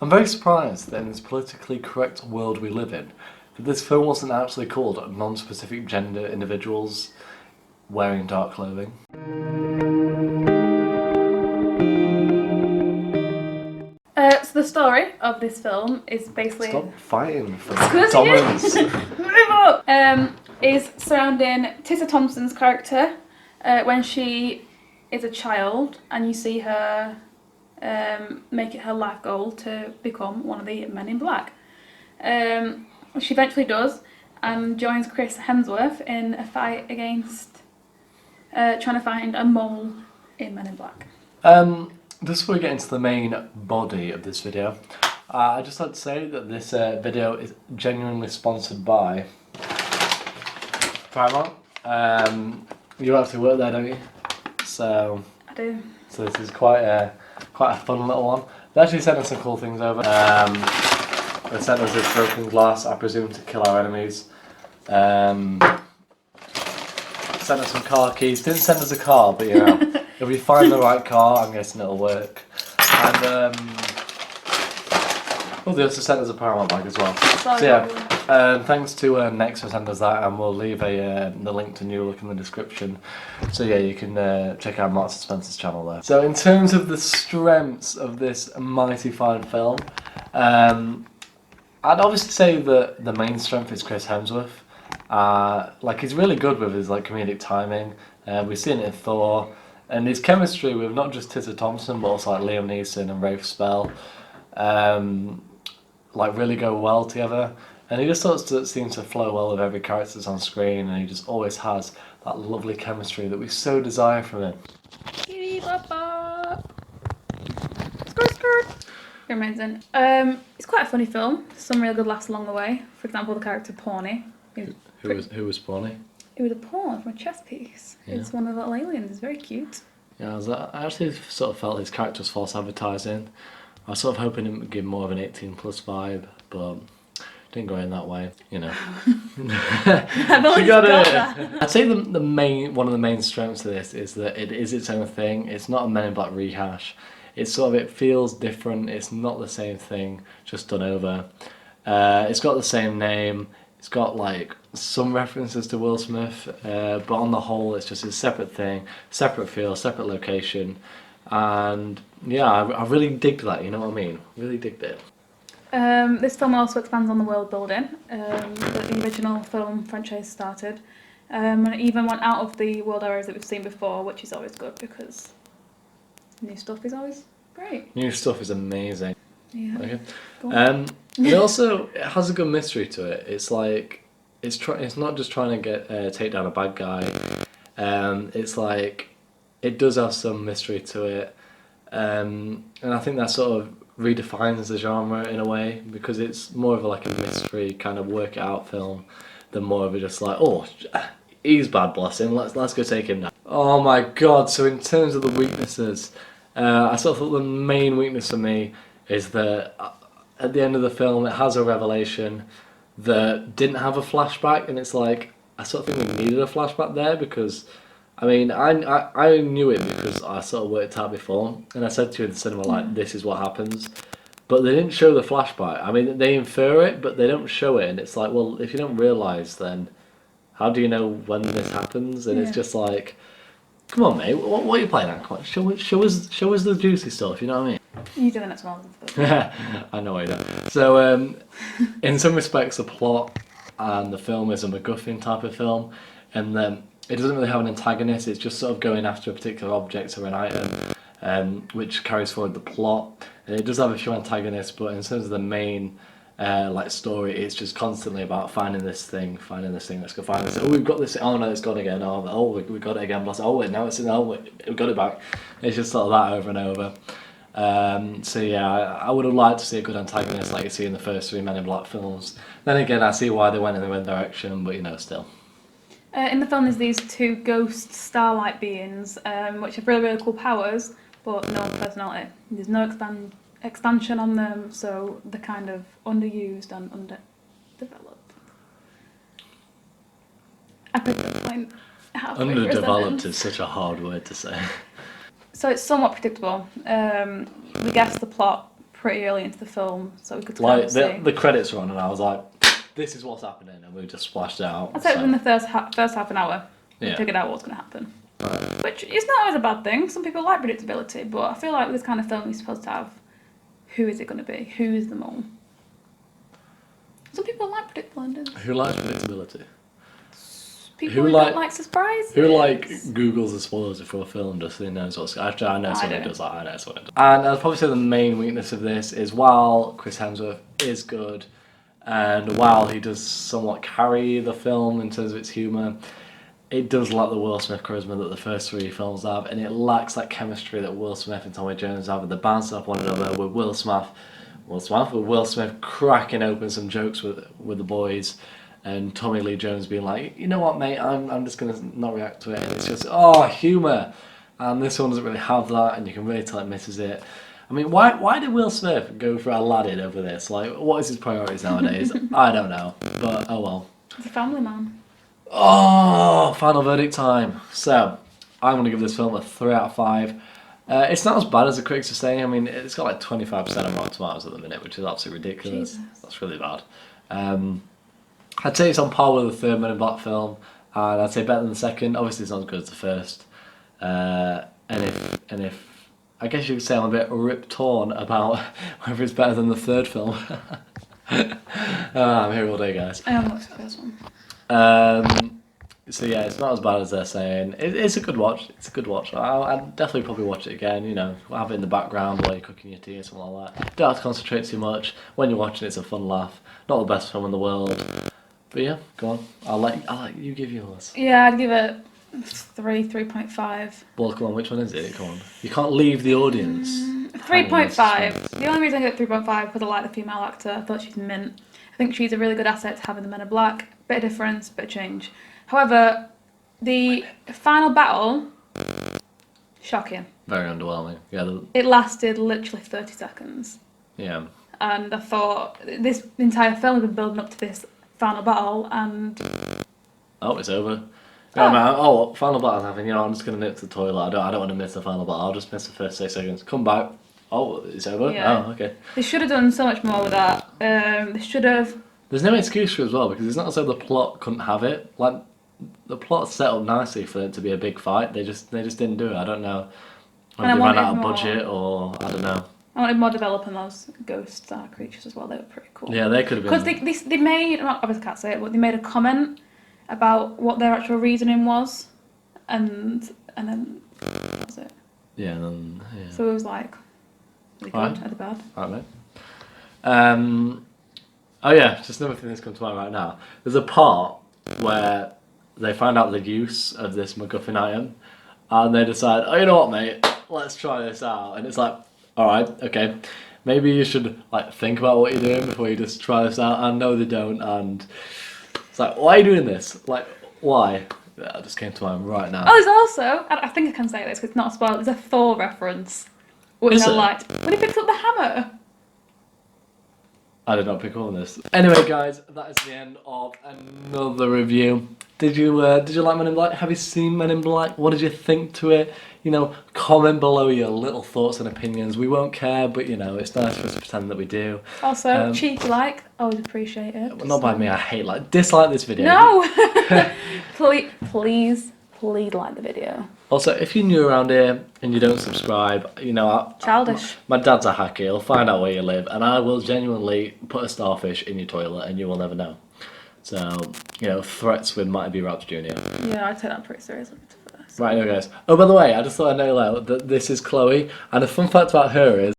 I'm very surprised that in this politically correct world we live in, that this film wasn't actually called Non-Specific Gender Individuals Wearing Dark Clothing. So the story of this film is basically... Stop fighting for Excuse dominance. Is surrounding Tessa Thompson's character when she is a child, and you see her make it her life goal to become one of the Men in Black. She eventually does, and joins Chris Hemsworth in a fight against trying to find a mole in Men in Black. Just before we get into the main body of this video, I'd just like to say that this video is genuinely sponsored by Paramount. You actually work there, don't you? So I do. So this is quite a fun little one. They actually sent us some cool things over. They sent us this broken glass, I presume, to kill our enemies. Sent us some car keys. Didn't send us a car, but you know, if we find the right car, I'm guessing it'll work. And well, they also sent us a Paramount bag as well. So yeah, thanks to Next for sending us that, and we'll leave the link to New Look in the description. So yeah, you can check out Marks and Spencer's channel there. So in terms of the strengths of this mighty fine film, I'd obviously say that the main strength is Chris Hemsworth. Like, he's really good with his like comedic timing. We've seen it in Thor, and his chemistry with not just Tessa Thompson but also like Liam Neeson and Rafe Spell, like really go well together. And he just sort of seems to flow well with every character that's on screen, and he just always has that lovely chemistry that we so desire from him. You're amazing. It's quite a funny film. Some real good laughs along the way. For example, the character Pawnee. Who was Pawnee? It was a pawn from a chess piece. Yeah. It's one of the little aliens. It's very cute. Yeah, I actually sort of felt his character was false advertising. I was sort of hoping it would give more of an 18+ vibe, but didn't go in that way, you know. I've got that. I'd say one of the main strengths of this is that it is its own thing. It's not a Men in Black rehash. It's sort of, it feels different. It's not the same thing, just done over. It's got the same name. It's got like some references to Will Smith, but on the whole, it's just a separate thing, separate feel, separate location, and yeah, I really digged that. You know what I mean? Really digged it. This film also expands on the world building that the original film franchise started, and it even went out of the world areas that we've seen before, which is always good because new stuff is always great. New stuff is amazing. Yeah. Okay. It has a good mystery to it. It's like it's not just trying to take down a bad guy. It's like it does have some mystery to it, and I think that sort of redefines the genre in a way, because it's more of like a mystery kind of work it out film than more of a just like, oh, he's bad, bless him, let's go take him now. Oh my god. So in terms of the weaknesses, I sort of thought the main weakness for me is that at the end of the film it has a revelation that didn't have a flashback, and it's like, I sort of think we needed a flashback there, because I mean, I knew it because I sort of worked out before, and I said to you in the cinema, like, this is what happens, but they didn't show the flashback. I mean, they infer it, but they don't show it, and it's like, well, if you don't realise, then how do you know when this happens? And it's just like, come on, mate, what are you playing at? Come on, show us the juicy stuff, you know what I mean? You do the next one. I know I don't. So, in some respects, the plot and the film is a MacGuffin type of film, and then it doesn't really have an antagonist. It's just sort of going after a particular object or an item, which carries forward the plot. And it does have a few antagonists, but in terms of the main like story, it's just constantly about finding this thing. Let's go find this. Oh, we've got this. Oh no, it's gone again. Oh, we got it again. Oh wait, now it's in. Oh wait, we got it back. It's just sort of that over and over. So yeah, I would have liked to see a good antagonist like you see in the first 3 Men in Black films. Then again, I see why they went in the wrong direction, but you know, still. In the film, there's these 2 ghost starlight beings, which have really, really cool powers, but no personality. There's no expansion on them, so they're kind of underused and underdeveloped. I picked that point halfway through. Underdeveloped is such a hard word to say. So it's somewhat predictable. We guessed the plot pretty early into the film, so we could kind Like of see. the credits were on, and I was like, "This is what's happening," and we just splashed out. I'd say within the first half an hour, we Yeah. figured out what's going to happen. Right. Which is not always a bad thing. Some people like predictability, but I feel like with this kind of film, you're supposed to have who is it going to be? Who is the mole? Some people like predictable endings. Who likes predictability? People Who who like- don't like surprises. Who like Googles the spoilers before a film just so he knows what's. Actually, I know I someone who don't. does that. I know someone who does. And I'd probably say the main weakness of this is while Chris Hemsworth is good, and while he does somewhat carry the film in terms of its humour, it does lack the Will Smith charisma that the first three films have, and it lacks that chemistry that Will Smith and Tommy Jones have, and they bounce off one another with Will Smith cracking open some jokes with the boys, and Tommy Lee Jones being like, you know what, mate, I'm just gonna not react to it, and it's just humour, and this one doesn't really have that, and you can really tell it misses it. I mean, why did Will Smith go for Aladdin over this? Like, what is his priorities nowadays? I don't know, but oh well. He's a family man. Oh, final verdict time. So, I'm going to give this film a 3 out of 5. It's not as bad as the critics are saying. I mean, it's got like 25% of Rotten Tomatoes at the minute, which is absolutely ridiculous. Jesus. That's really bad. I'd say it's on par with the third Men in Black film, and I'd say better than the second. Obviously, it's not as good as the first. And if I guess you could say I'm a bit rip-torn about whether it's better than the third film. I'm here all day, guys. I haven't watched the first one. So yeah, it's not as bad as they're saying. It's a good watch. It's a good watch. I'd definitely probably watch it again. You know, have it in the background while you're cooking your tea or something like that. Don't have to concentrate too much. When you're watching it, it's a fun laugh. Not the best film in the world, but yeah, go on. I'll let you give yours. Yeah, I'd give it 3.5. Well, come on, which one is it? Come on. You can't leave the audience. 3.5. The only reason I get 3.5 because I like the female actor. I thought she's mint. I think she's a really good asset to have in the Men in Black. Bit of difference, bit of change. However, the final battle, shocking. Very underwhelming. Yeah, It lasted literally 30 seconds. yeah. And I thought this entire film has been building up to this final battle, and Oh, it's over. Oh. Yeah, man. Final battle's happening. You know, I'm just gonna nip to the toilet. I don't want to miss the final battle. I'll just miss the first 6 seconds. Come back. Oh, it's over. Yeah. Oh, okay. they should have done so much more with that. They should have. There's no excuse for it as well because it's not as though the plot couldn't have it. Like the plot's set up nicely for it to be a big fight. They just didn't do it. I don't know. And Whether I they ran wanted out of more. budget or I don't know. I wanted more developing those ghost creatures as well. They were pretty cool. Yeah, they could have Because been. they made, well, obviously can't say it, but they made a comment about what their actual reasoning was, and then that was it. Yeah, then yeah. So it was like, are they good? Right. Are they bad? I don't know. Oh yeah, just another thing that's come to mind right now. There's a part where they find out the use of this MacGuffin item, and they decide, oh, you know what, mate, let's try this out. And it's like, all right, okay, maybe you should like think about what you're doing before you just try this out. And no, they don't. And it's like, why are you doing this? Like, why? That just came to mind right now. Oh, there's also, I think I can say this because it's not a spoiler, there's a Thor reference, which Is I there? liked. When he picks up the hammer. I did not pick up on this. Anyway, guys, that is the end of another review. Did you like Men in Black? Have you seen Men in Black? What did you think to it? You know, comment below your little thoughts and opinions. We won't care, but you know, it's nice for us to pretend that we do. Also, cheeky like, always appreciate it. Well, not by me. I hate dislike this video. No! please like the video. Also, if you're new around here and you don't subscribe, you know, Childish. my dad's a hacker. He'll find out where you live, and I will genuinely put a starfish in your toilet, and you will never know. So, you know, threats with Mighty B. Raps Jr. Yeah, I take that pretty seriously. Right, now, guys. Oh, by the way, I just thought I'd know that this is Chloe, and a fun fact about her is